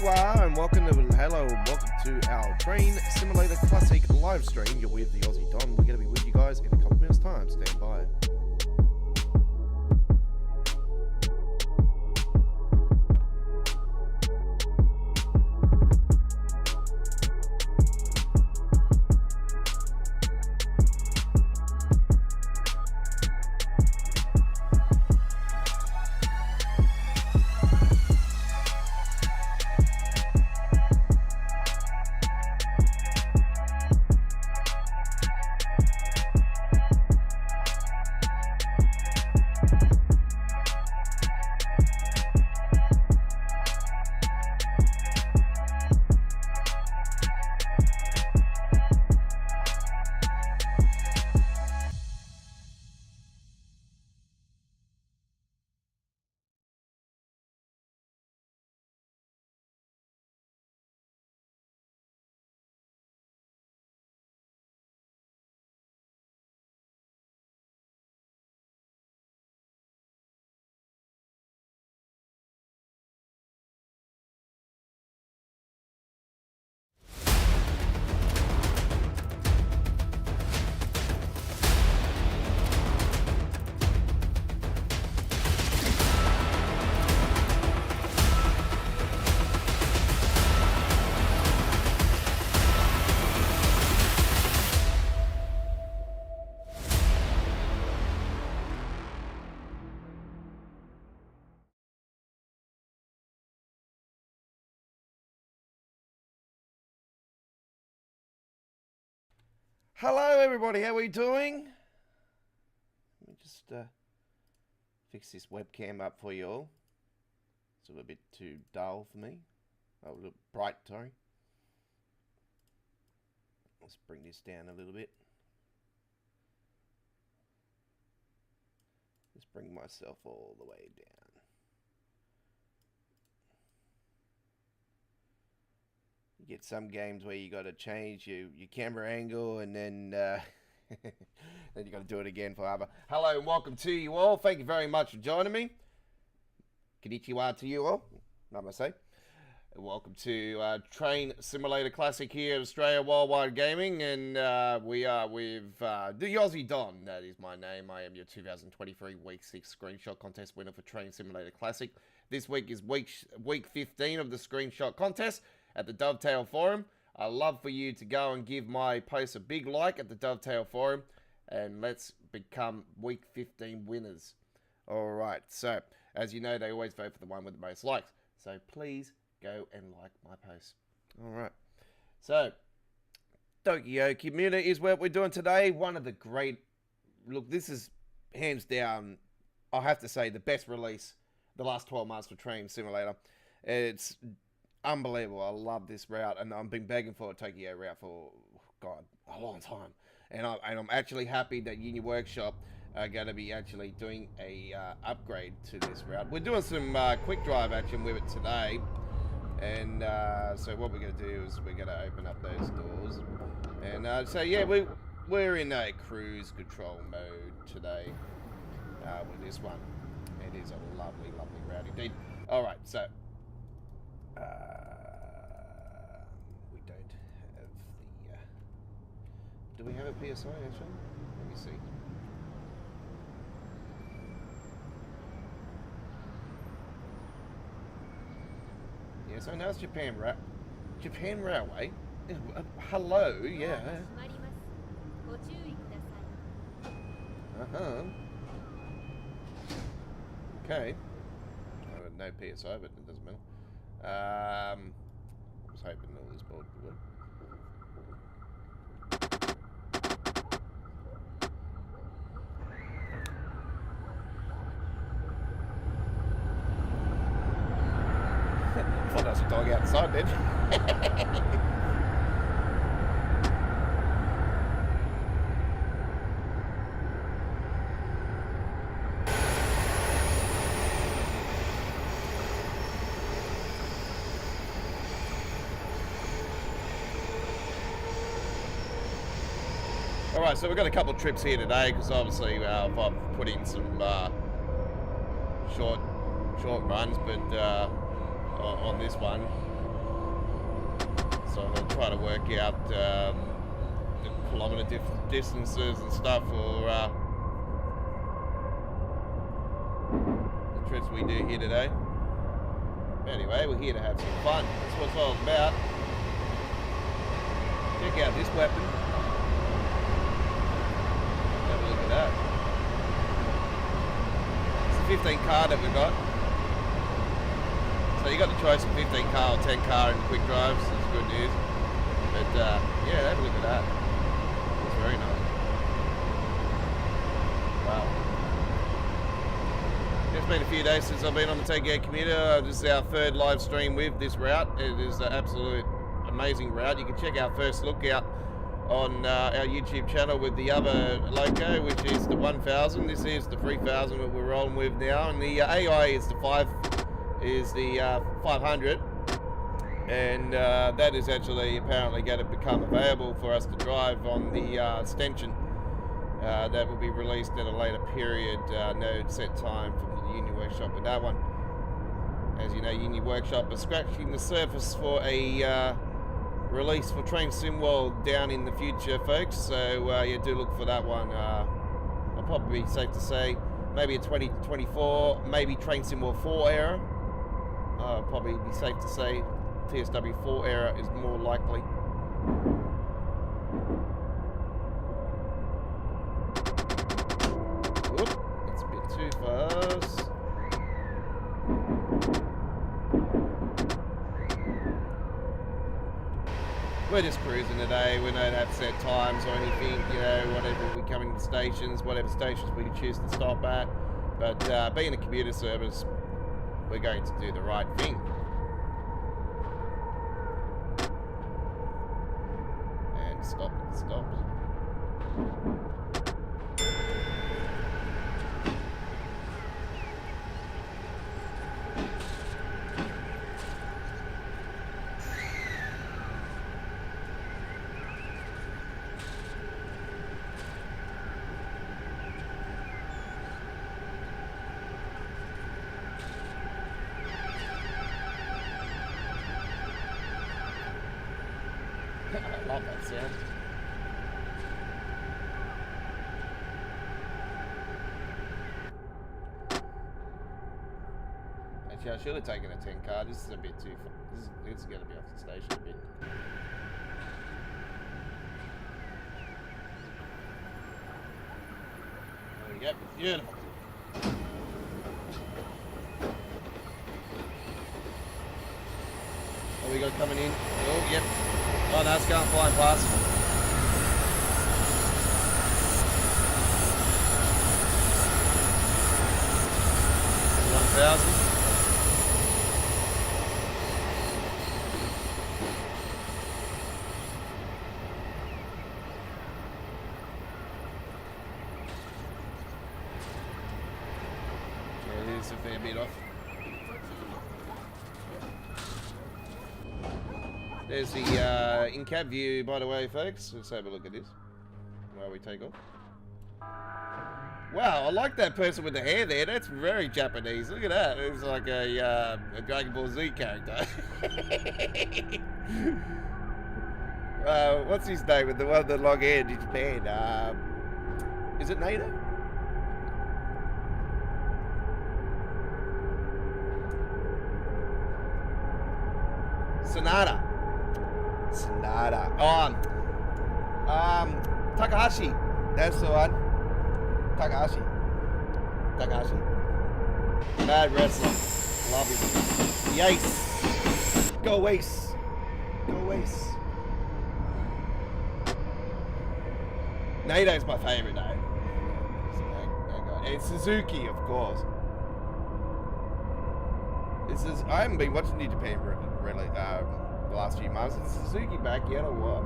Konnichiwa and welcome to our Train Simulator Classic live stream. You're with the Aussie Don. We're going to be with you guys in a couple of minutes' time. Stand by. Hello everybody, how are we doing? Let me just fix this webcam up for you all. It's a little bit too dull for me. Oh, a little bright, sorry. Let's bring this down a little bit. Just bring myself all the way down. You get some games where you got to change your camera angle and then then you got to do it again forever. Hello and welcome to you all. Thank you very much for joining me. Konnichiwa to you all, namaste. Welcome to Train Simulator Classic here at Australia Worldwide Gaming, and we are with the Aussie Don. That is my name. I am your 2023 Week 6 Screenshot Contest winner for Train Simulator Classic. This week is week 15 of the Screenshot Contest at the Dovetail Forum. I'd love for you to go and give my post a big like at the Dovetail Forum, and let's become week 15 winners. Alright, so as you know, they always vote for the one with the most likes, so please go and like my post. Alright, so Tokyo Commuter is what we're doing today. One of the great, look, this is hands down, I have to say, the best release the last 12 months for Train Simulator. It's unbelievable. I love this route, and I've been begging for a Tokyo route for, God, a long time. And I'm actually happy that Uni Workshop are going to be actually doing a upgrade to this route. We're doing some quick drive action with it today, and so what we're going to do is we're going to open up those doors, and so yeah, we're in a cruise control mode today with this one. It is a lovely, lovely route indeed. All right, so. We don't have the... do we have a PSI actually? Let me see. Yes, I know it's Japan Railway. Hello, yeah. Okay. No PSI, but it doesn't matter. I was hoping all this board would. I thought that was a dog outside then. Alright, so we've got a couple of trips here today because obviously I've put in some short runs, but on this one So I'm going to try to work out the kilometre distances and stuff for the trips we do here today. Anyway, we're here to have some fun. That's what it's all about. Check out this weapon. Have a look at that. It's a 15 car that we've got. So you got the choice of 15 car or 10 car in quick drives. That's good news. But yeah, have a look at that. It's very nice. Wow. It's been a few days since I've been on the Tokyo Commuter. This is our third live stream with this route. It is an absolute amazing route. You can check our first look out on our YouTube channel with the other Loco, which is the 1000. This is the 3000 that we're rolling with now, and the AI is the 500, and that is actually apparently going to become available for us to drive on the extension that will be released at a later period. No set time from the Union Workshop with that one. As you know, Union Workshop is scratching the surface for a release for Train Sim World down in the future, folks. So yeah, do look for that one. I'll probably be safe to say maybe a 2024, maybe Train Sim World 4 era. Probably be safe to say TSW 4 era is more likely. Whoop, that's a bit too fast. We're just cruising today. We don't have set times or anything, you know, whatever we coming to stations, whatever stations we can choose to stop at. But being a commuter service, we're going to do the right thing. And stop, it stops. I love that sound. Actually, I should have taken a 10 car. This is a bit too far. This is going to be off the station a bit. There we go. Beautiful. What we got coming in? Oh, yep. Oh, no, it's going flying past. 1000. Yeah, it is a fair bit off. There's the in-cab view, by the way, folks. Let's have a look at this while we take off. Wow, I like that person with the hair there. That's very Japanese. Look at that. It's like a Dragon Ball Z character. What's his name with the one with the long hair in Japan? Is it Nato? Sonata. Takahashi. That's the one. Takahashi. Mad wrestler. Love him. Yace. Go Ace. Nato's my favorite name. And Suzuki, of course. I haven't been watching New Japan really the last few months. Is Suzuki back yet or what?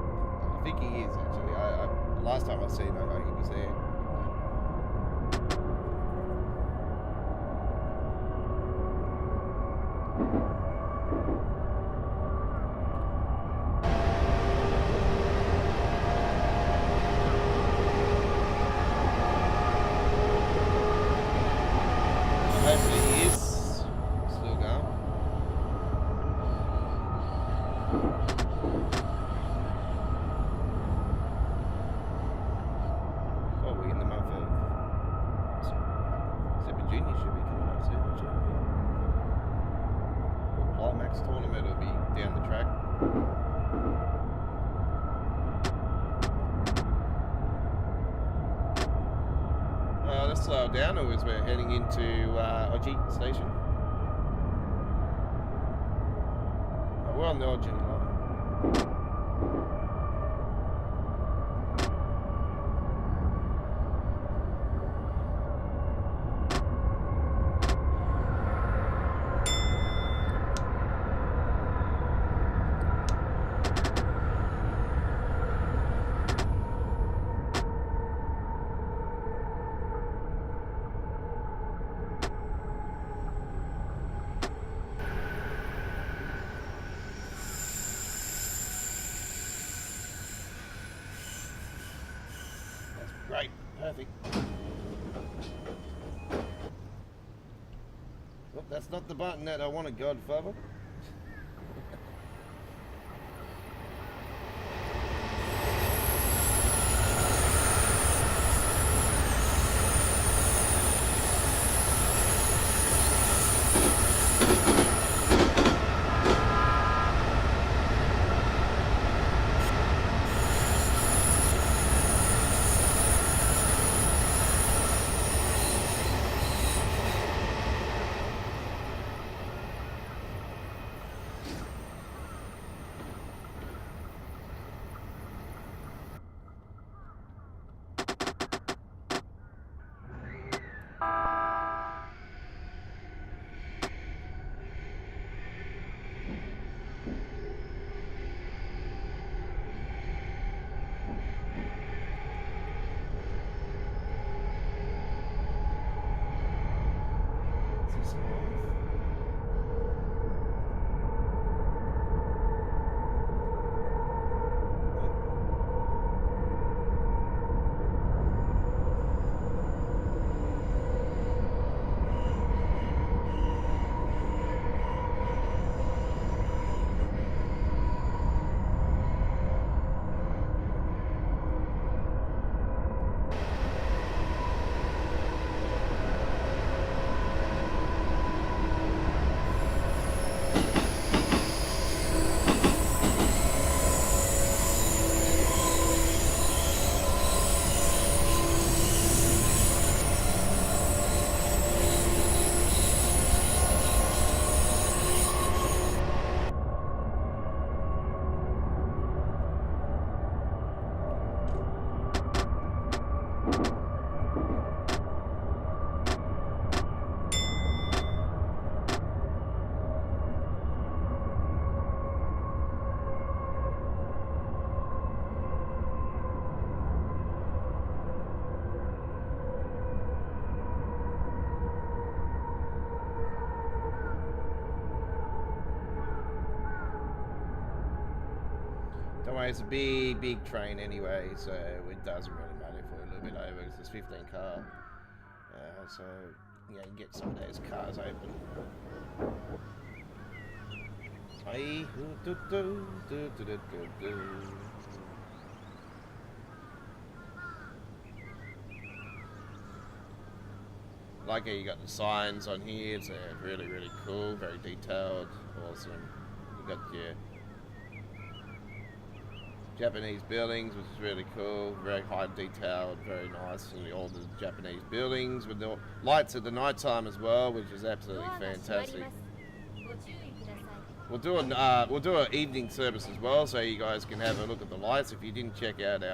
I think he is actually. Last time I seen him, I know he was there. Hopefully he is still going. next tournament will be down the track. Let's slow down as we're heading into Oji Station. We're on the Oji line. Great, perfect. Well, that's not the button that I wanted, Godfather. Don't worry, it's a big train anyway, so it doesn't really matter if we're a little bit over, because it's 15 car. So, yeah, you can get some of those cars open. Like how you got the signs on here, it's really cool, very detailed, awesome. You got your Japanese buildings, which is really cool, very high detailed, very nice, and all the Japanese buildings with the lights at the night time as well, which is absolutely fantastic. We'll do an evening service as well, so you guys can have a look at the lights if you didn't check out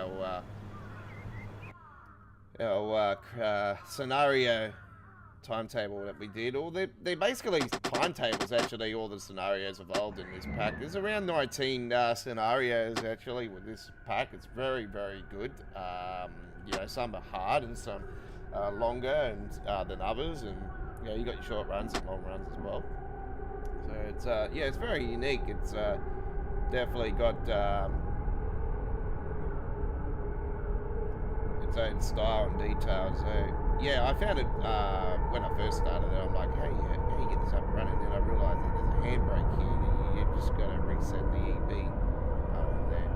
our scenario timetable that we did. Or they're basically timetables, actually, all the scenarios involved in this pack. There's around 19 scenarios actually with this pack. It's very good. You know, some are hard and some are longer and than others, and you know, you got your short runs and long runs as well. So it's yeah, it's very unique. It's definitely got its own style and detail. So yeah, I found it when I first started it. I'm like, hey, how you get this up and running? And then I realised that there's a handbrake here. You just got to reset the EB there.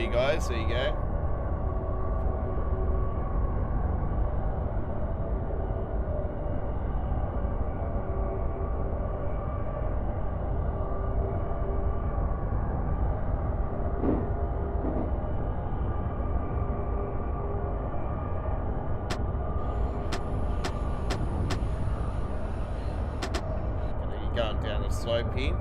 you guys. There you go. Going down the slope here.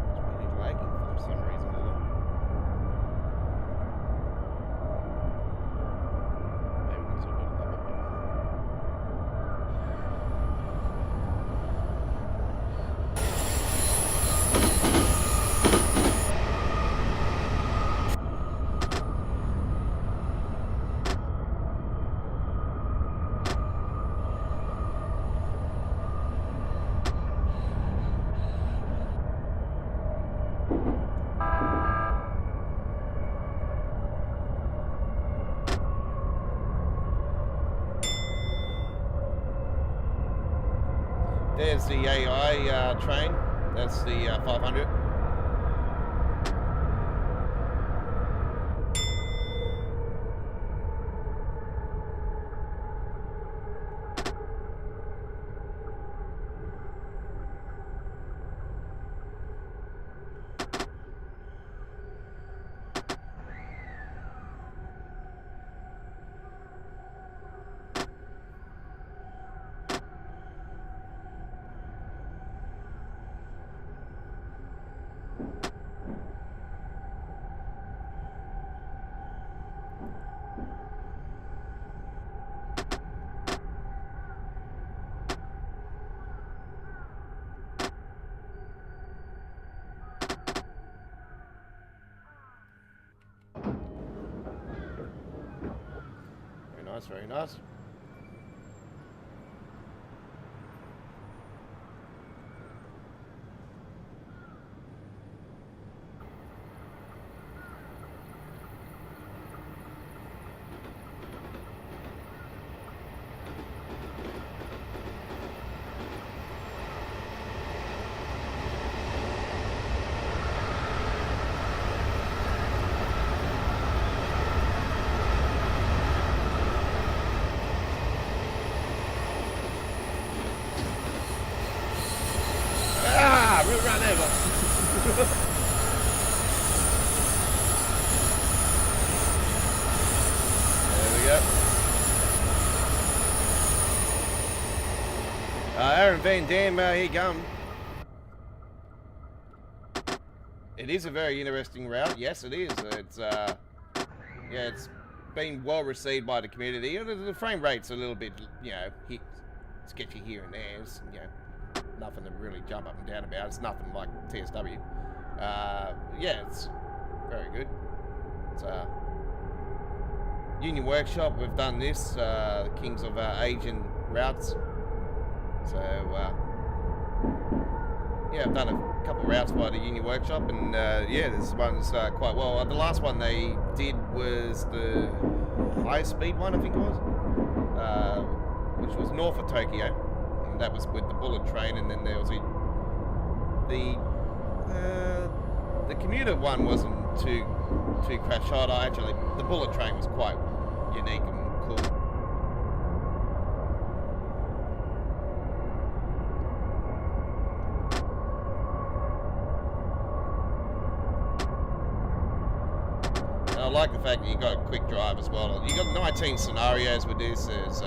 It's really lagging for some reason, isn't it? Maybe because I've got a little bit There's the AI train. That's the 500. Very nice, very nice. Run over. There we go. Aaron Van Dam, here you come. It is a very interesting route. Yes, it is. It's yeah, it's been well received by the community. The frame rate's a little bit, you know, sketchy here and there. It's, you know, nothing to really jump up and down about. It's nothing like TSW. Yeah, it's very good. It's Union Workshop. We've done this, the Kings of Asian routes. So yeah, I've done a couple of routes by the Union Workshop, and yeah, this one's quite well. The last one they did was the high speed one, I think it was, which was north of Tokyo. That was with the bullet train, and then there was the commuter one wasn't too crash hard. Actually, the bullet train was quite unique and cool. And I like the fact that you got a quick drive as well. You got 19 scenarios with this. There's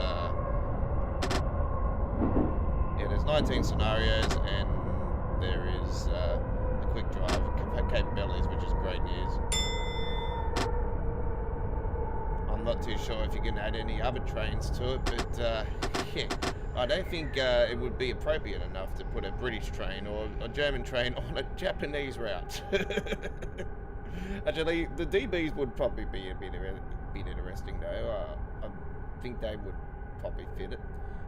19 scenarios, and there is the quick drive capabilities, which is great news. I'm not too sure if you can add any other trains to it, but yeah, I don't think it would be appropriate enough to put a British train or a German train on a Japanese route. Actually, the DBs would probably be a bit interesting though. I think they would probably fit it.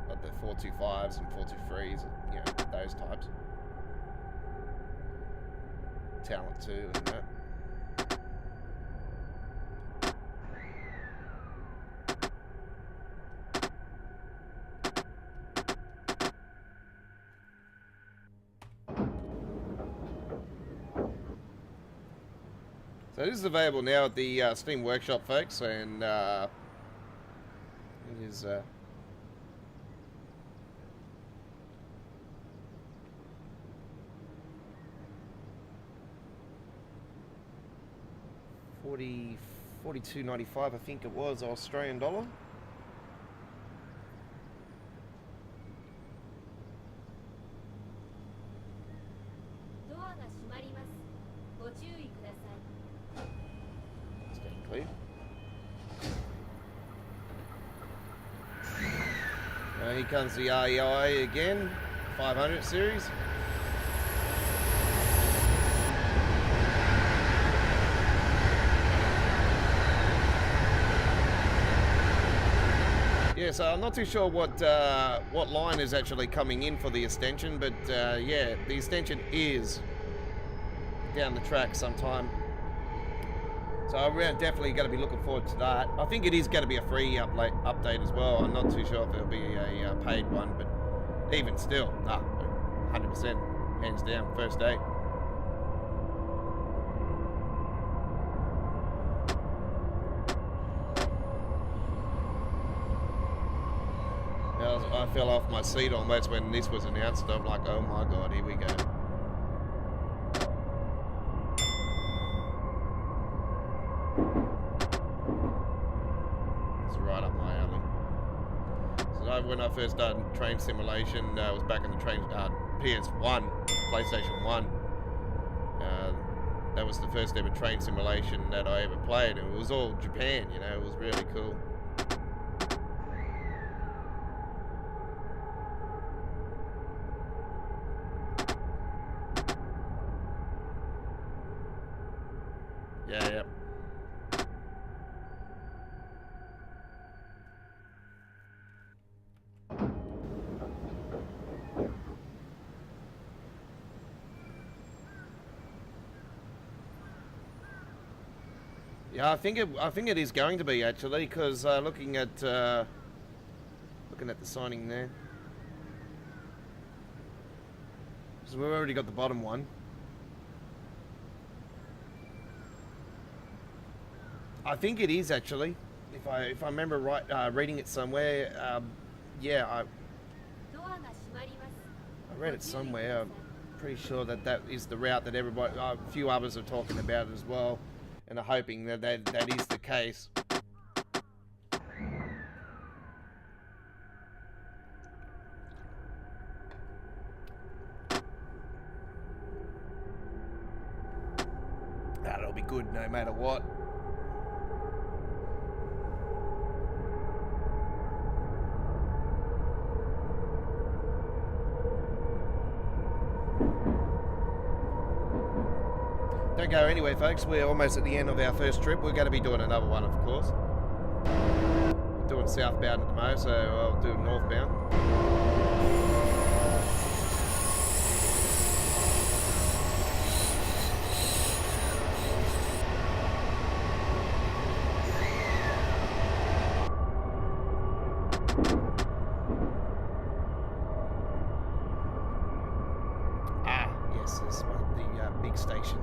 Like the 425s and 423s, you know, those types. Talent 2 and that. So this is available now at the Steam Workshop, folks, and it is... $42.95, I think it was, Australian dollar. Staying clear. Here comes the REI again, 500 series. Yeah, so I'm not too sure what line is actually coming in for the extension, but yeah, the extension is down the track sometime. So I'm definitely going to be looking forward to that. I think it is going to be a free update as well. I'm not too sure if it'll be a paid one, but even still, nah, 100%, hands down, first day. I fell off my seat almost when this was announced. I'm like, oh my god, here we go. It's right up my alley. So when I first started train simulation, it was back in the PS1, PlayStation 1. That was the first ever train simulation that I ever played. And it was all Japan, you know, it was really cool. Yeah. Yeah, I think it is going to be actually, because looking at the signing there, so we've already got the bottom one. I think it is actually, if I remember right, reading it somewhere. Yeah, I read it somewhere. I'm pretty sure that is the route that everybody, a few others are talking about as well, and are hoping that is the case. That'll be good no matter what. Don't go anywhere, folks. We're almost at the end of our first trip. We're going to be doing another one, of course. I'm doing southbound at the moment, so I'll do northbound. Ah, yes, this one, the big station.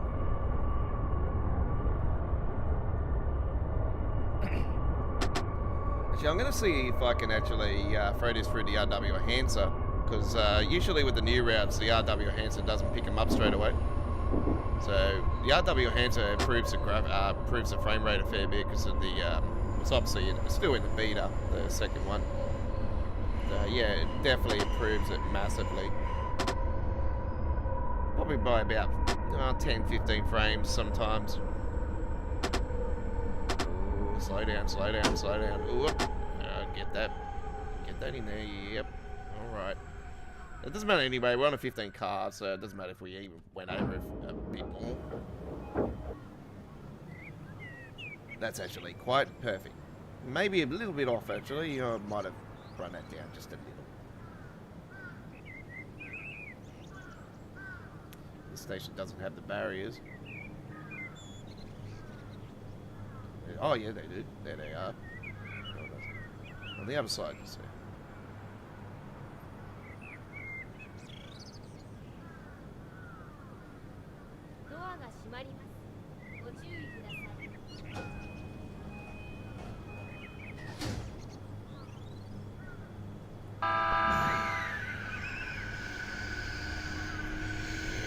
I'm going to see if I can actually throw this through the RW enhancer, because usually with the new routes, the RW enhancer doesn't pick them up straight away. So the RW enhancer improves the frame rate a fair bit because of the it's obviously still in the beta, the second one. Yeah, it definitely improves it massively. Probably by about 10-15 frames sometimes. Ooh, slow down. Ooh, get that in there. Yep. All right. It doesn't matter anyway. We're on a 15 car, so it doesn't matter if we even went over a bit more. That's actually quite perfect. Maybe a little bit off actually. I might have run that down just a little. This station doesn't have the barriers. Oh yeah, they do. There they are. On the other side, you see.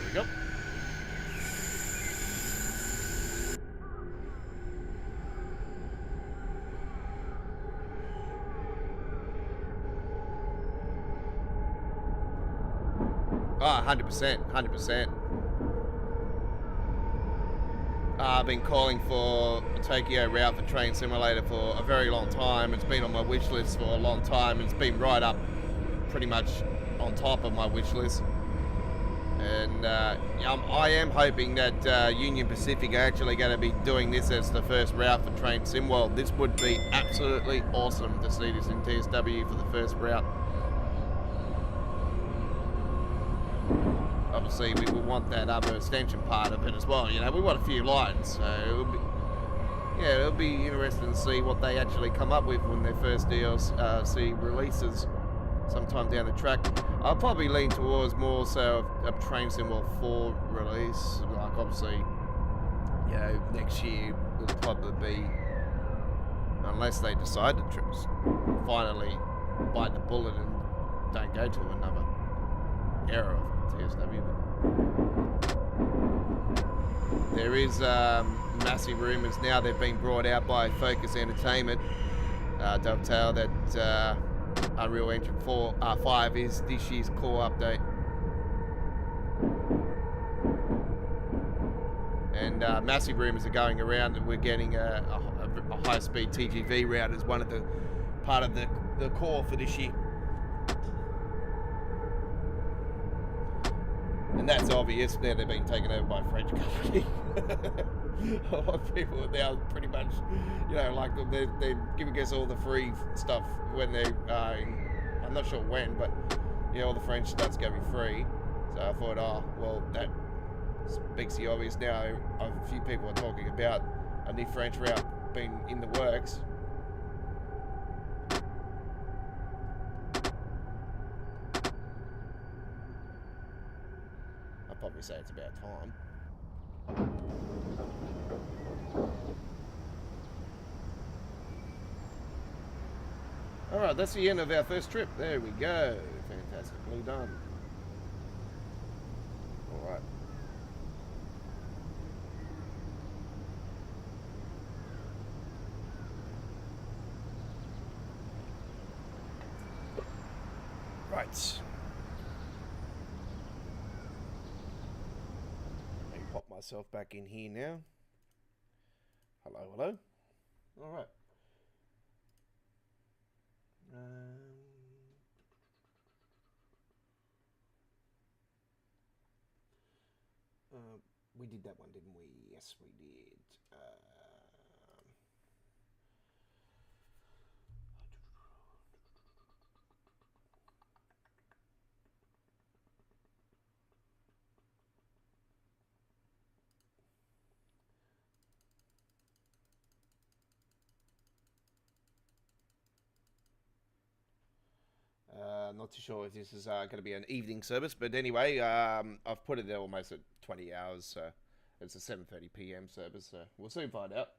we go. Oh, 100%, 100%. I've been calling for a Tokyo route for Train Simulator for a very long time. It's been on my wish list for a long time. It's been right up pretty much on top of my wish list. And I am hoping that Union Pacific are actually going to be doing this as the first route for Train Sim World. This would be absolutely awesome to see this in TSW for the first route. Obviously, we will want that other extension part of it as well. You know, we want a few lines, so it'll be interesting to see what they actually come up with when their first DLC releases sometime down the track. I'll probably lean towards more so a Train Sim World 4 release. Like, obviously, you know, next year will probably be, unless they decide to finally bite the bullet and don't go to another era of TSW. There is massive rumours now. They've been brought out by Focus Entertainment, Dovetail, that Unreal Engine 5 is this year's core update. And massive rumours are going around that we're getting a high-speed TGV route as one of the part of the core for this year. And that's obvious now they've been taken over by a French company. A lot of people are now pretty much, you know, like they're giving us all the free stuff when they, I'm not sure when, but, you know, all the French stuff's going to be free. So I thought, oh, well, that speaks the obvious now. A few people are talking about a new French route being in the works. Probably say it's about time. Alright, that's the end of our first trip. There we go. Fantastically done. Alright. Right. Pop myself back in here now. Hello, hello. All right. We did that one, didn't we? Yes, we did. Not too sure if this is going to be an evening service, but anyway, I've put it there almost at 20 hours, so it's a 7:30 p.m. service, so we'll soon find out.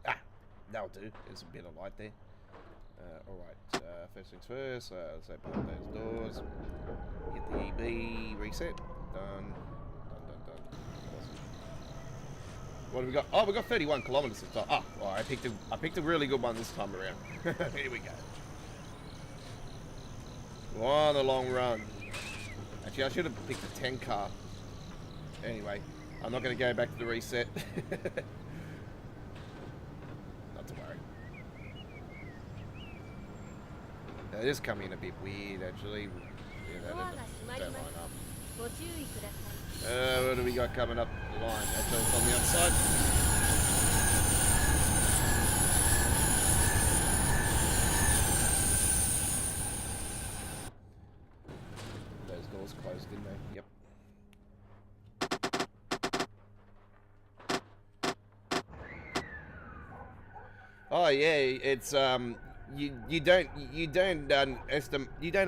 Ah, that'll do. There's a bit of light there. Alright, first things first, let's open up those doors. Hit the EB, reset. Done. What have we got? Oh, we got 31 kilometers this time. Oh, well, I picked a really good one this time around. Here we go. On a long run. Actually, I should have picked a 10 car. Anyway, I'm not going to go back to the reset. Not to worry. It is coming a bit weird, actually. Yeah, that don't line up. What do we got coming up the line? Actually, it's on the outside. Those doors closed, didn't they? Yep. Oh yeah, it's you don't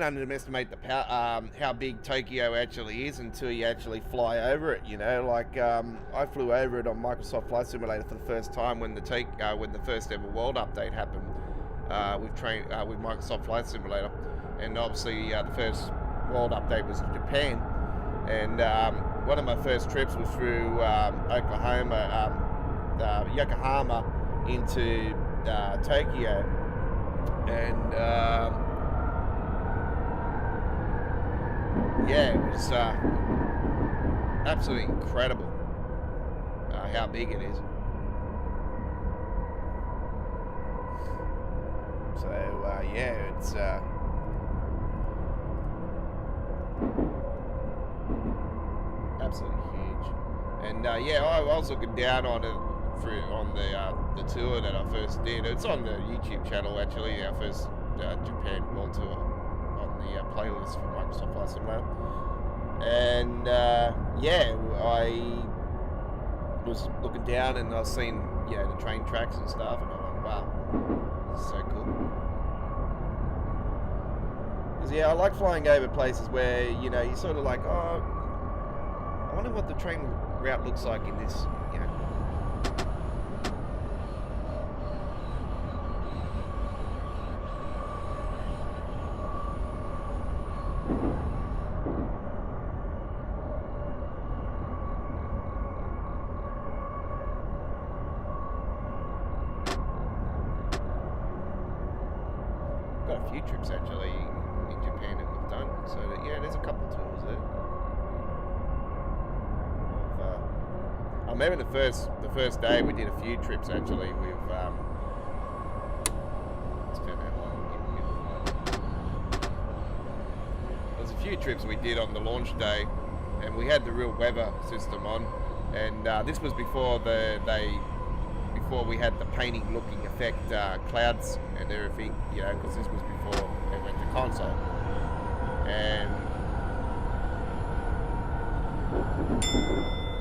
underestimate the power, how big Tokyo actually is until you actually fly over it. You know, like I flew over it on Microsoft Flight Simulator for the first time when the first ever world update happened with Microsoft Flight Simulator, and obviously the first world update was in Japan, and one of my first trips was through Yokohama into Tokyo. And yeah, it was absolutely incredible how big it is. So yeah, it's absolutely huge. And yeah, I was looking down on it on the tour that I first did. It's on the YouTube channel actually, our first Japan World Tour on the playlist for Microsoft Flight Simulator. And yeah, I was looking down and I was seeing the train tracks and stuff, and I'm like, wow, this is so cool. Because yeah, I like flying over places where you're sort of like, oh, I wonder what the train route looks like in this, got a few trips actually in Japan that we've done, so yeah, there's a couple tours there. I remember the first day we did a few trips actually with let's turn that on. There's a few trips we did on the launch day, and we had the real weather system on, and this was before we had the painting looking effect clouds and everything, because this was before it went to console. And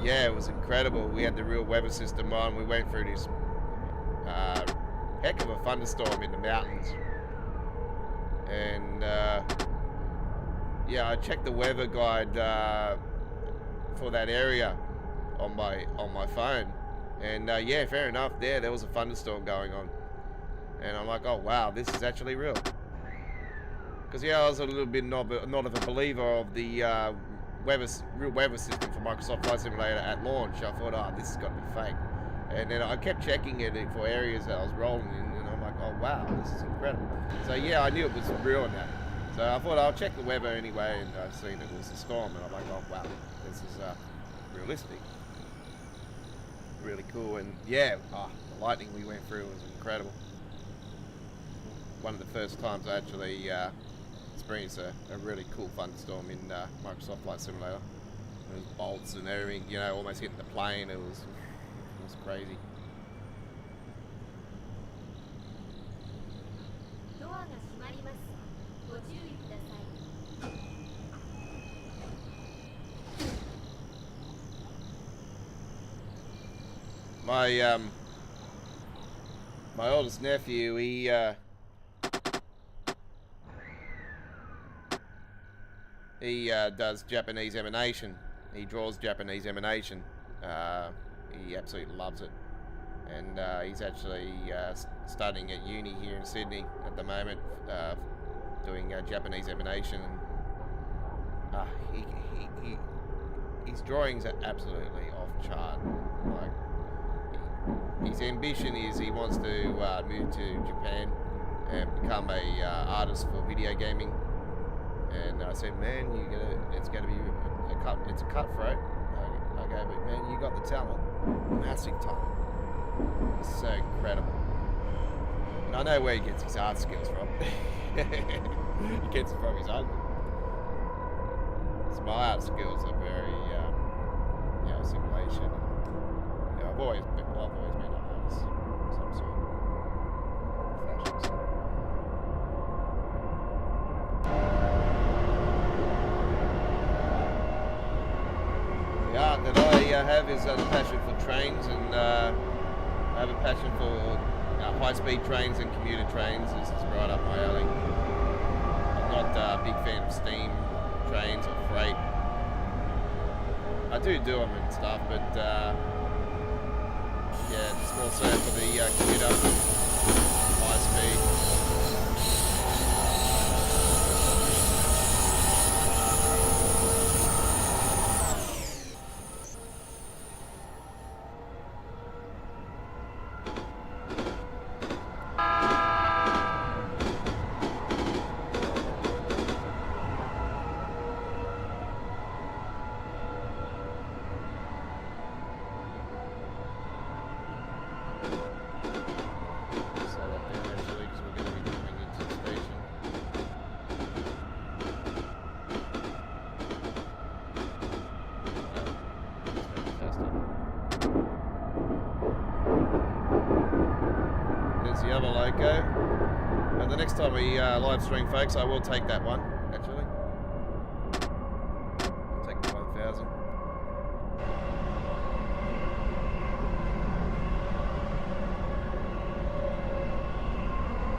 yeah, it was incredible. We had the real weather system on. We went through this heck of a thunderstorm in the mountains, and yeah, I checked the weather guide for that area on my phone. And yeah, fair enough, there was a thunderstorm going on. And I'm like, oh wow, this is actually real. Because yeah, I was a little bit not of a believer of the real weather system for Microsoft Flight Simulator at launch. I thought, oh, this has got to be fake. And then I kept checking it for areas that I was rolling in, and I'm like, oh wow, this is incredible. So yeah, I knew it was real in that. So I thought I'll check the weather anyway, and I've seen it was a storm, and I'm like, oh wow, this is realistic. Really cool. And yeah, the lightning we went through was incredible. One of the first times I actually experienced a really cool thunderstorm in Microsoft Flight Simulator. There was bolts and everything, almost hitting the plane. It was crazy. My oldest nephew, he does Japanese emanation. He draws Japanese emanation. He absolutely loves it, and he's actually studying at uni here in Sydney at the moment, doing Japanese emanation. His drawings are absolutely off chart. Like, his ambition is he wants to move to Japan and become a artist for video gaming. And I said, man, it's gonna be it's a cutthroat. I go, but man, you got the talent, massive talent. It's so incredible. And I know where he gets his art skills from. He gets it from his uncle. So my art skills are very, simulation. I've always been an artist of some sort. Fashion stuff. The art that I have is a passion for trains, and I have a passion for high-speed trains and commuter trains. This is where I big fan of steam trains or freight. I do them and stuff, but yeah, just more so for the commuter, high speed. The other Loco, and the next time we live stream, folks, I will take that one. Actually, I'll take the 1000.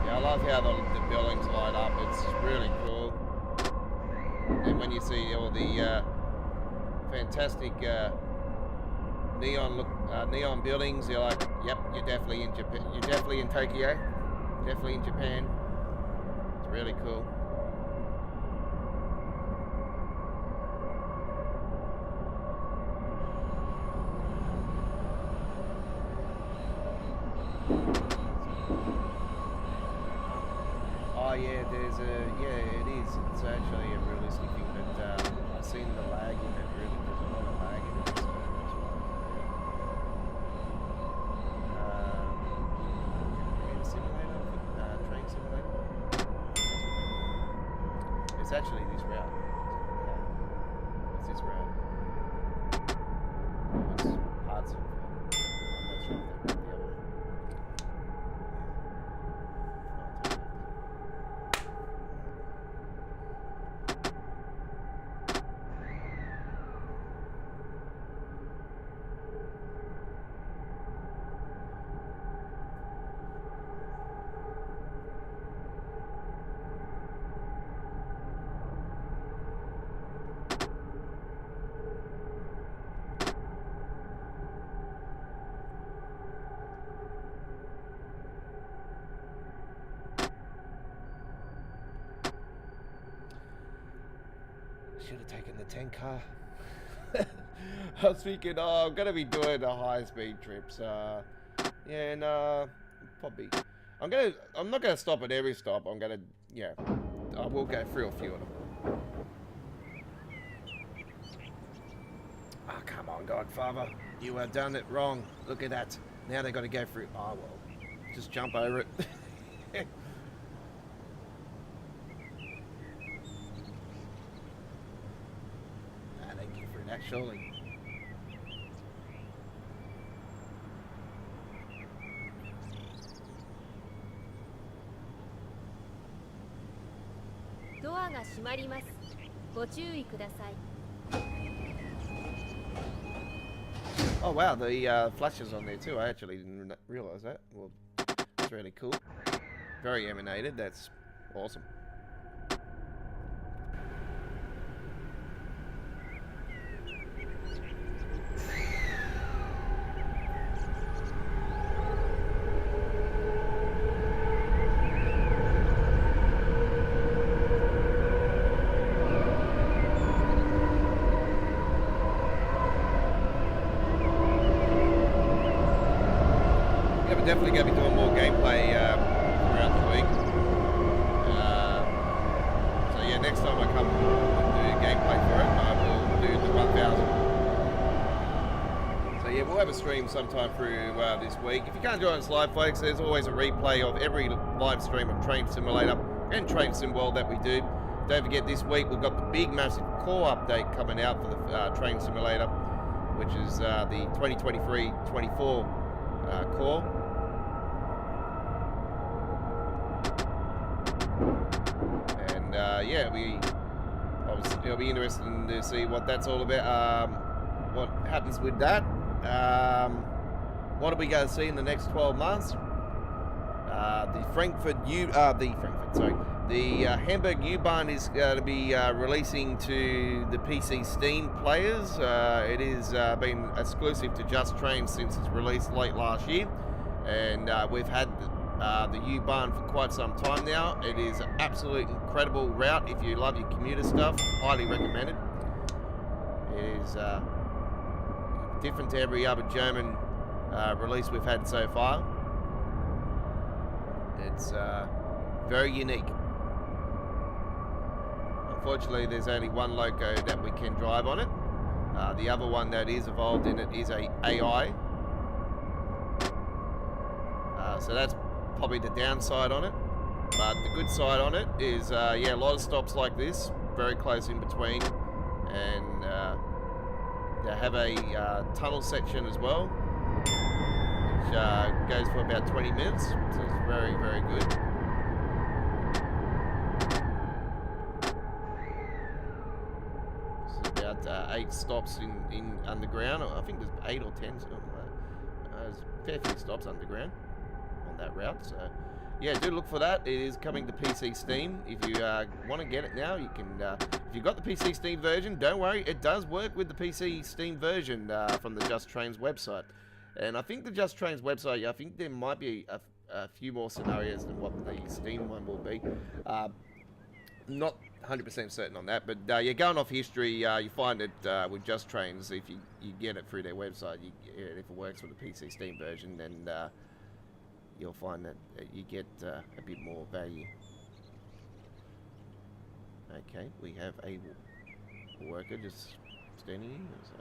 Yeah, I love how the buildings light up. It's really cool. And when you see all the fantastic neon buildings, you're like, yep, you're definitely in Japan. You're definitely in Tokyo. Definitely in Japan. It's really cool. Oh yeah, there's it is. It's actually a realistic thing, but I've seen the lag in it. Really, there's a lot of lag in it. So that's train simulator. It's actually this route. Yeah. It's this route. It's parts of. I'm not sure if they're the other one. Should have taken the 10 car. I was thinking, oh, I'm gonna be doing a high-speed trip, so yeah, no, probably. I'm not gonna stop at every stop. I'm gonna, yeah, I will go through a few of them. Oh, come on, Godfather, you have done it wrong. Look at that. Now they got to go through. Oh well, just jump over it. Surely. Oh wow, the flashes on there too. I actually didn't realize that. Well, that's really cool. Very emanated. That's awesome. Definitely going to be doing more gameplay throughout the week. So yeah, next time I come and do gameplay for it, I will do the 1000. So yeah, we'll have a stream sometime through this week. If you can't join us live, folks, there's always a replay of every live stream of Train Simulator and Train Sim World that we do. Don't forget, this week we've got the big, massive core update coming out for the Train Simulator, which is the 2023-24 core. Yeah, it'll be interesting to see what that's all about. What happens with that? What are we going to see in the next 12 months? The The Hamburg U-Bahn is going to be releasing to the PC Steam players. It is been exclusive to Just Train since its release late last year, and we've had the U-Bahn for quite some time now. It is an absolute incredible route. If you love your commuter stuff, highly recommended. It is different to every other German release we've had so far. It's very unique. Unfortunately, there's only one loco that we can drive on it. The other one that is involved in it is a AI. So that's probably the downside on it. But the good side on it is, yeah, a lot of stops like this, very close in between. And they have a tunnel section as well, which goes for about 20 minutes. So it's very, very good. About 8 stops in underground. I think there's 8 or 10. So, there's a fair few stops underground on that route. So, yeah, do look for that. It is coming to PC Steam. If you want to get it now, you can. If you've got the PC Steam version, don't worry. It does work with the PC Steam version from the Just Trains website. And I think the Just Trains website, I think there might be a few more scenarios than what the Steam one will be. Not 100% certain on that, but yeah, going off history, you find it with Just Trains. If you get it through their website, if it works with the PC Steam version, then you'll find that you get a bit more value. Okay, we have a worker just standing here. So.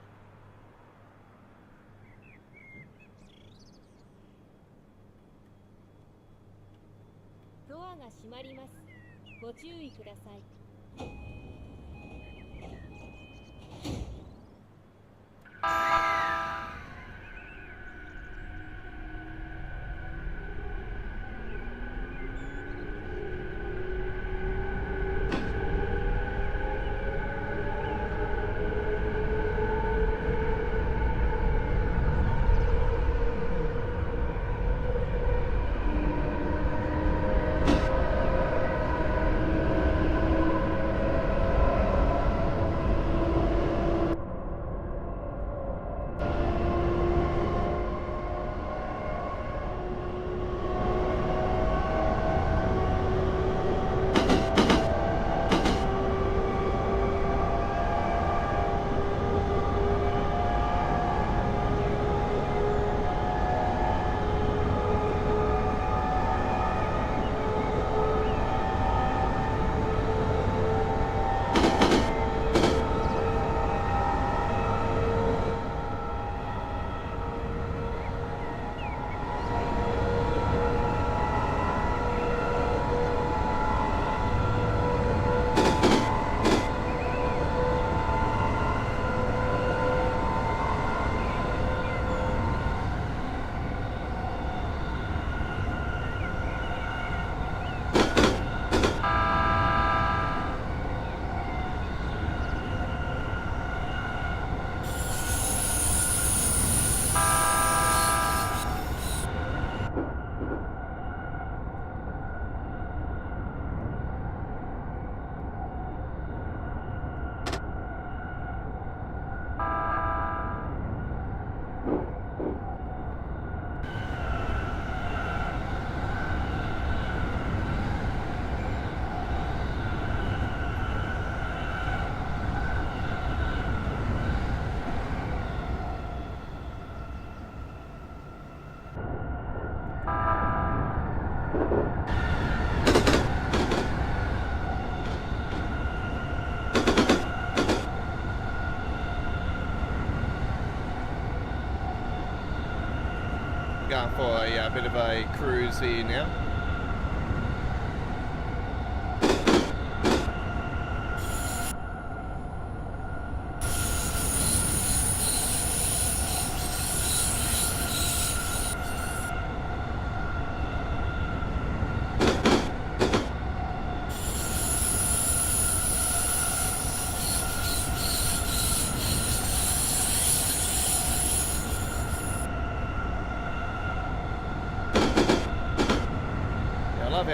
Going for a bit of a cruise here now.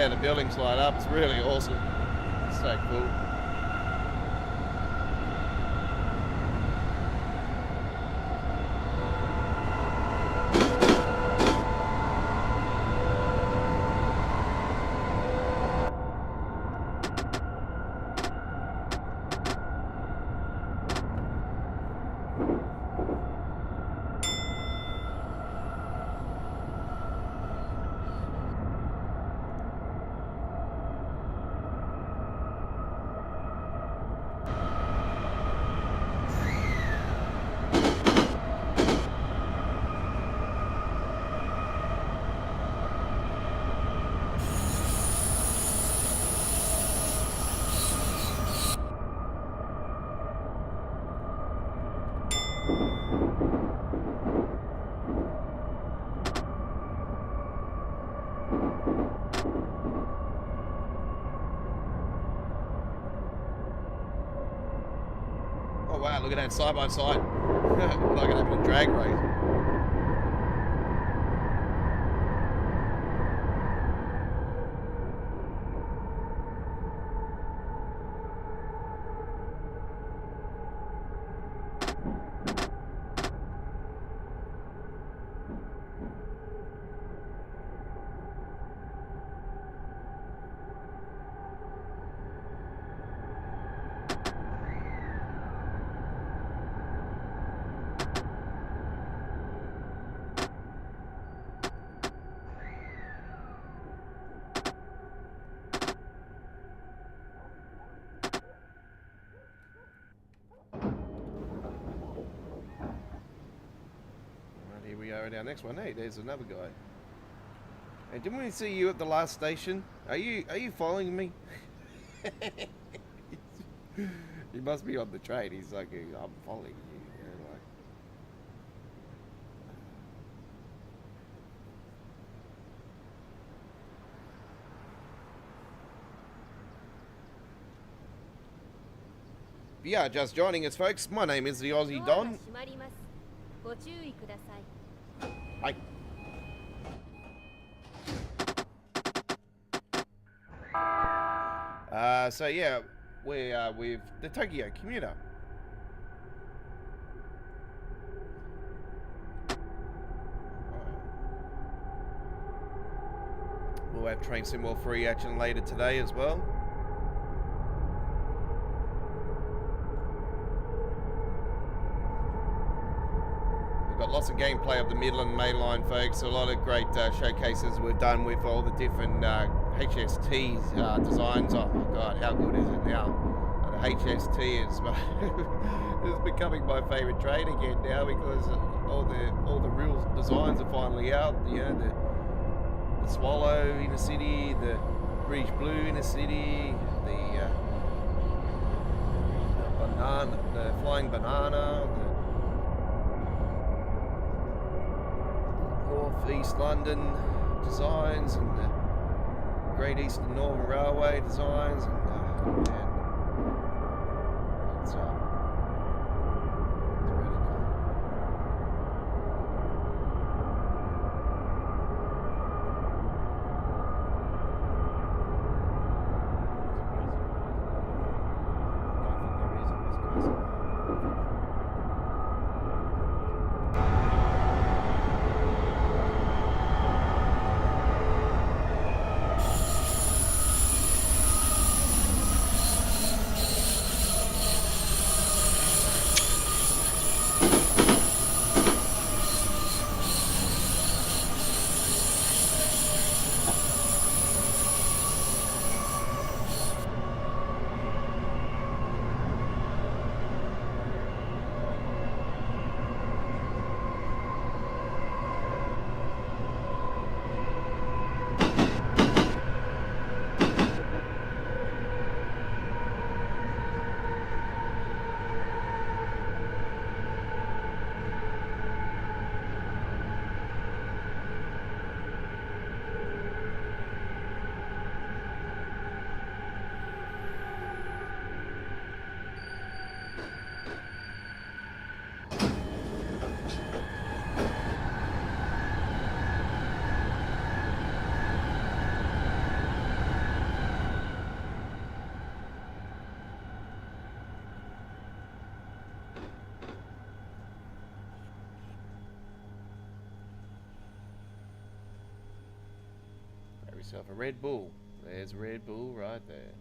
how the buildings light up. It's really awesome. It's so cool. Oh wow, look at that side by side. Like an having a drag race. Here we are at our next one. Hey, there's another guy. Hey, didn't we see you at the last station? Are you following me? He must be on the train. He's like, I'm following you. You know, like. If you are just joining us, folks, my name is the Aussie Don. Hi. So yeah, we are with the Tokyo Commuter. We'll have train symbol free action later today as well. Got lots of gameplay of the Midland Main Line, folks. A lot of great showcases were done with all the different HST designs. Oh my god, how good is it now? The HST is becoming my favourite train again now because all the real designs are finally out. You know, the Swallow in the city, the British Blue in the city, the banana, the Flying Banana. North-East London designs and the Great Eastern Northern Railway designs and it's really cool. yourself a Red Bull. There's a Red Bull right there.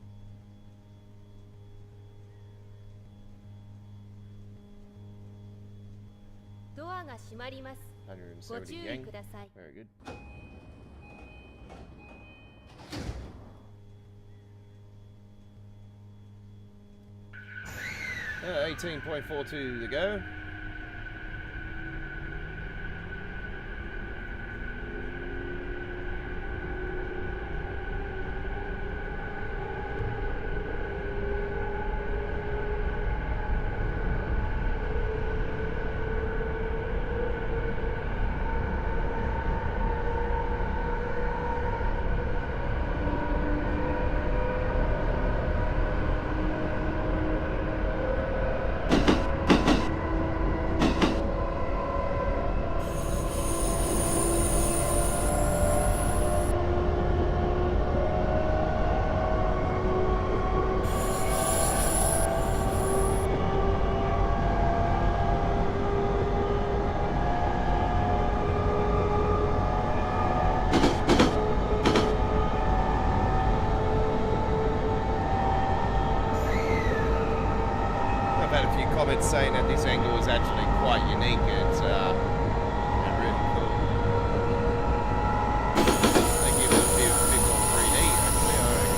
Doorが閉まります。 170 yen. Very good. Yeah, 18.42 to go. Saying that this angle is actually quite unique. It's really cool. They give it a bit more 3D actually, I reckon.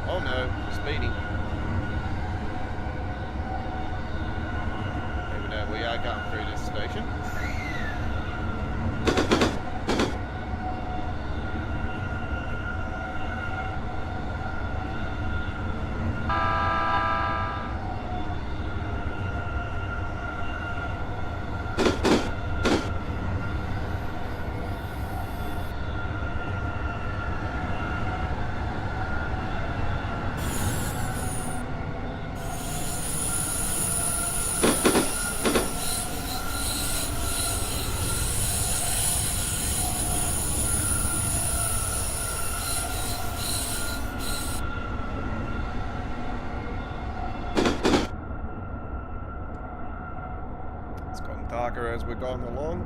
Oh no, speeding. Even though we are going through this station. Darker as we're going along.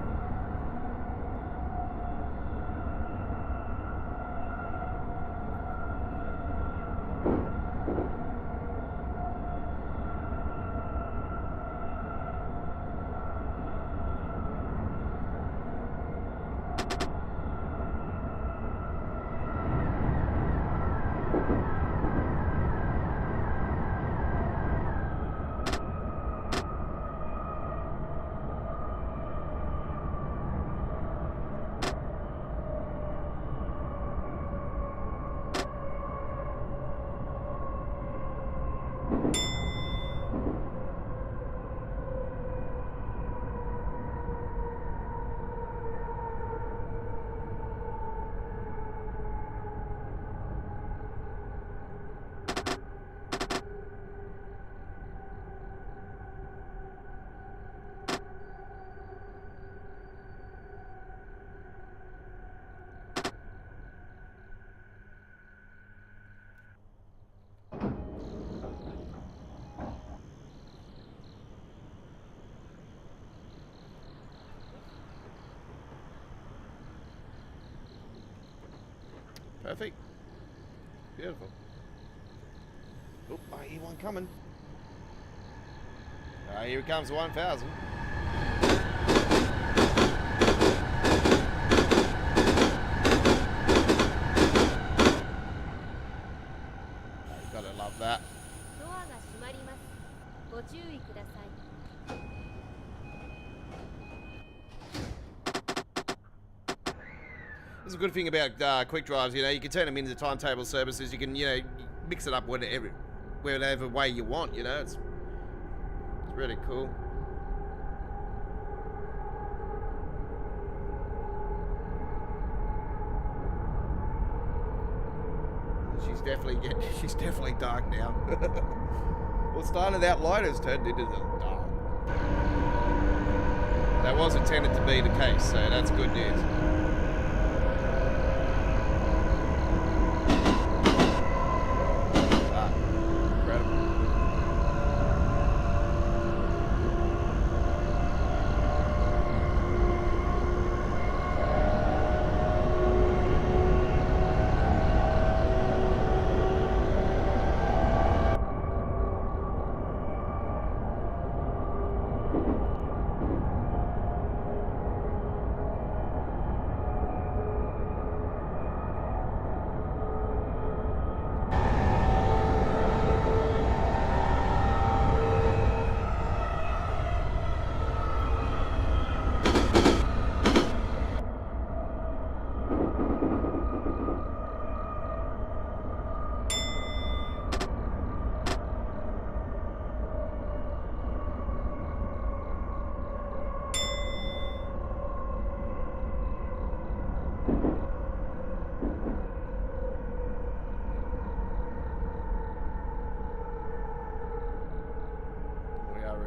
Perfect. Beautiful. Oh, I hear one coming. Here comes the 1000. Gotta love that. This is a good thing about quick drives, you know, you can turn them into timetable services, you can, you know, mix it up whatever way you want, you know, it's really cool. She's definitely dark now. Well, it started out light, it's turned into the dark. That was intended to be the case, so that's good news.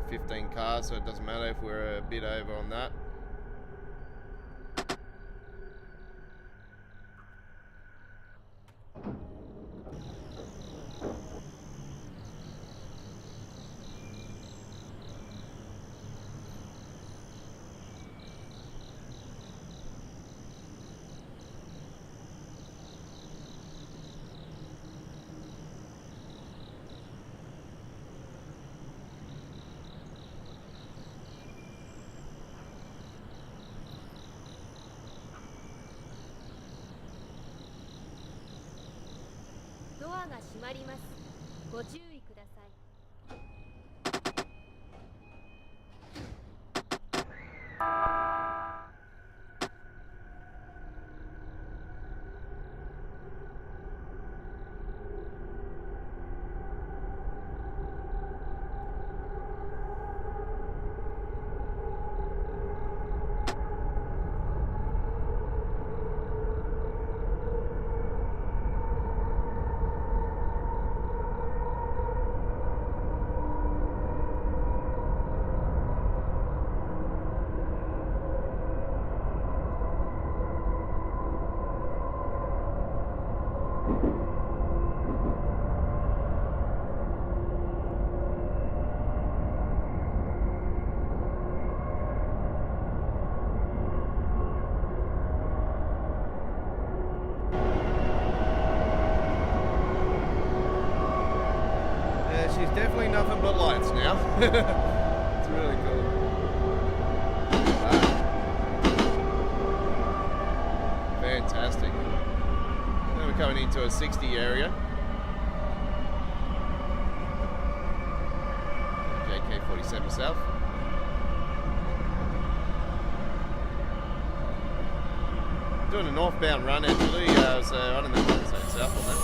15 cars, so it doesn't matter if we're a bit over on that. She's definitely nothing but lights now. It's really cool. Wow. Fantastic. Now we're coming into a 60 area. JK47 South. Doing a northbound run actually, so I don't know if I can say south on that.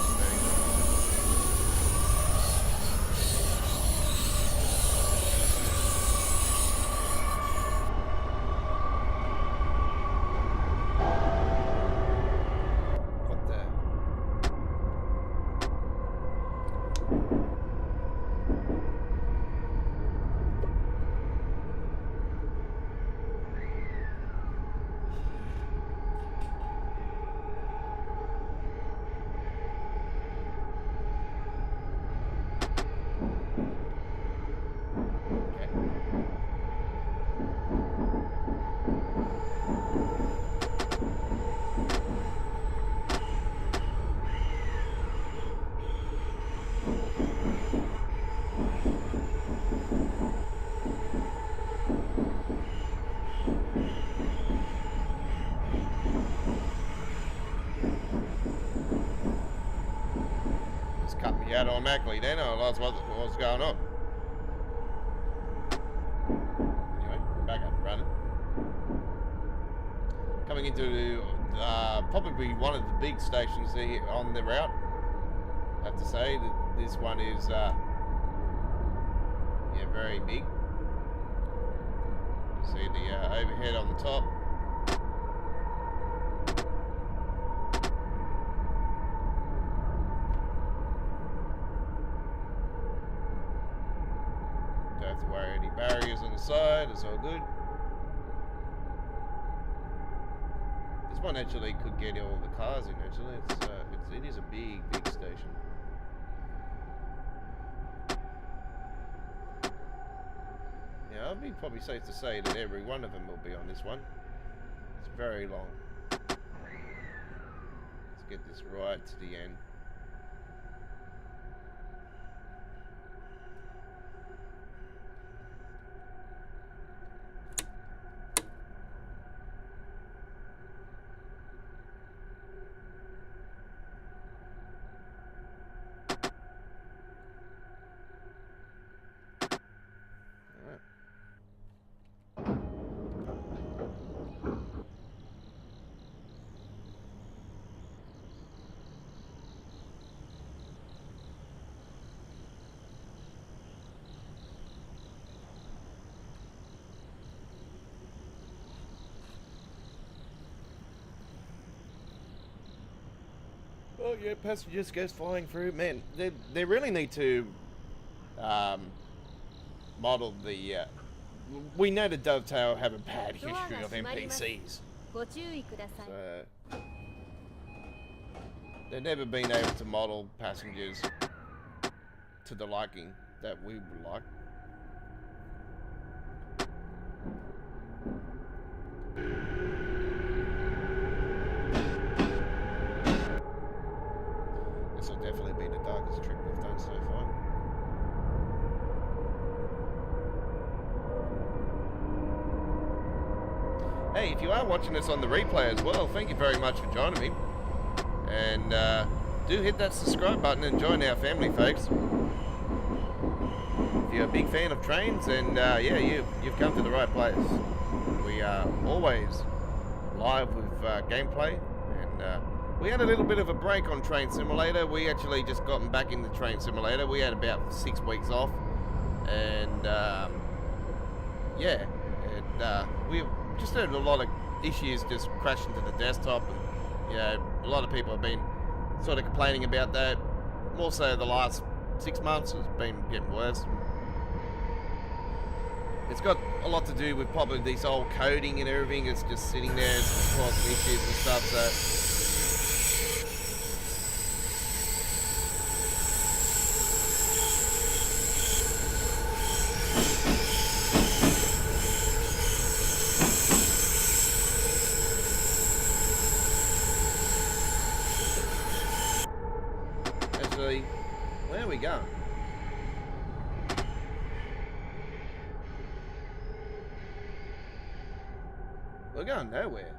Out automatically then, or what's going on? Anyway, back up, running. Coming into probably one of the big stations here on the route. I have to say that this one is yeah, very big. You see the overhead on the top. Barriers on the side, it's all good. This one actually could get all the cars in. Actually, it is a big station. Yeah, I'll be probably safe to say that every one of them will be on this one. It's very long. Let's get this right to the end. Oh yeah, passengers goes flying through. Man, they really need to modeled the. We know the Dovetail have a bad history of NPCs. ご注意ください。 So they've never been able to model passengers to the liking that we would like. This will definitely be the darkest trip we've done so far. Hey, if you are watching this on the replay as well, thank you very much for joining me. And do hit that subscribe button and join our family, folks. If you're a big fan of trains, then yeah, you've come to the right place. We are always live with gameplay, and we had a little bit of a break on Train Simulator. We actually just gotten back into Train Simulator. We had about 6 weeks off, and yeah, and we just had a lot of issues just crashing to the desktop, and you know, a lot of people have been sort of complaining about that. More so the last 6 months has been getting worse. It's got a lot to do with probably this old coding and everything. It's just sitting there, it's causing issues and stuff. So actually, where are we going? We're going nowhere.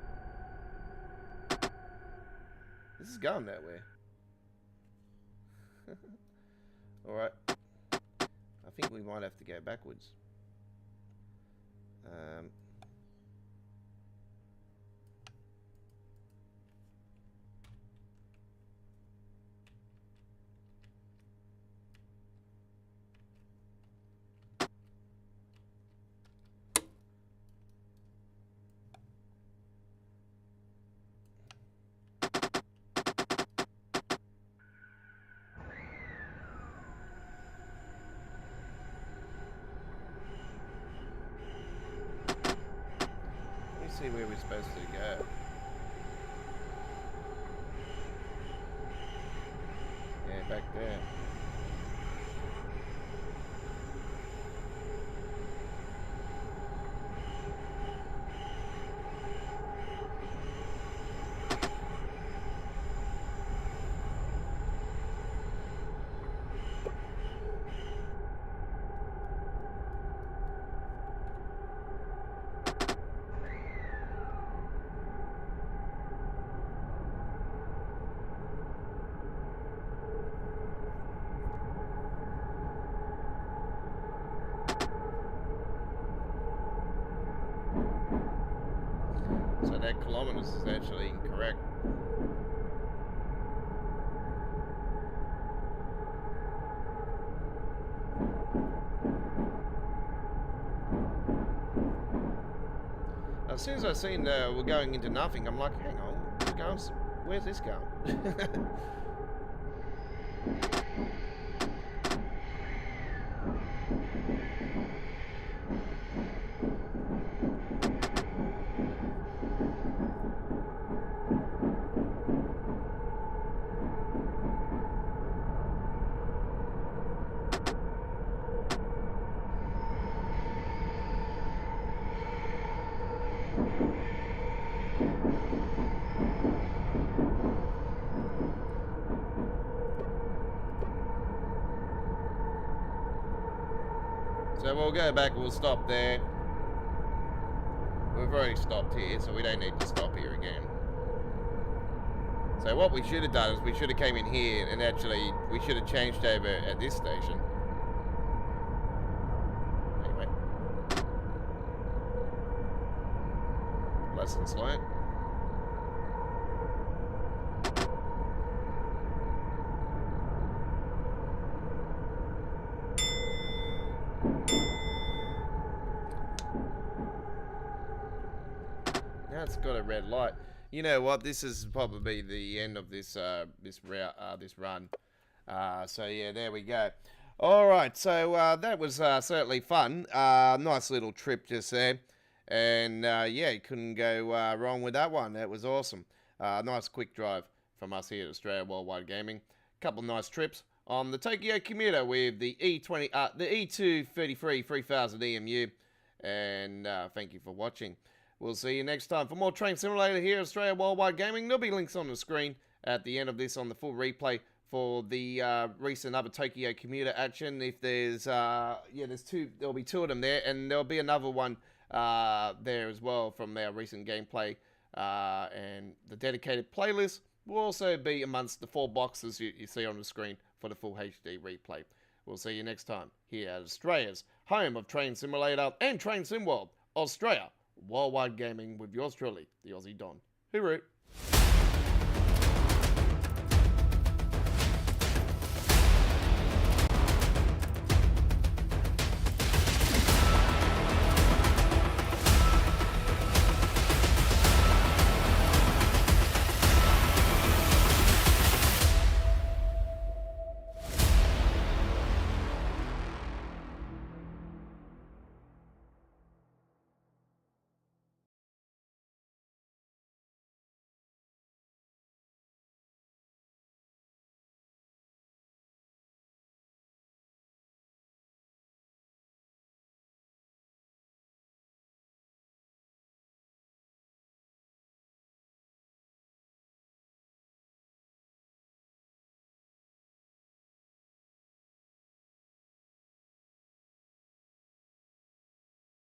This is going nowhere. Alright. I think we might have to go backwards. See where we're supposed to go. Yeah, back there. So that kilometers is actually incorrect. As soon as I seen we're going into nothing, I'm like, hang on, we're going, where's this going? So we'll go back, we'll stop there. We've already stopped here, so we don't need to stop here again. So what we should have done is we should have came in here and actually we should have changed over at this station. Anyway. Lessons learned. Now it's got a red light. You know what? This is probably the end of this this route, this run. So yeah, there we go. All right, so that was certainly fun. Nice little trip just there. And yeah, you couldn't go wrong with that one. That was awesome. Nice quick drive from us here at Australia Worldwide Gaming. Couple nice trips on the Tokyo Commuter with the E233-3000 EMU. And thank you for watching. We'll see you next time for more Train Simulator here at Australia Worldwide Gaming. There'll be links on the screen at the end of this on the full replay for the recent other Tokyo Commuter action. If there's there'll be two of them there, and there'll be another one there as well from their recent gameplay, and the dedicated playlist will also be amongst the 4 boxes you see on the screen for the full HD replay. We'll see you next time here at Australia's home of Train Simulator and Train Sim World, Australia Worldwide Gaming, with yours truly, the Aussie Don. Hooroo!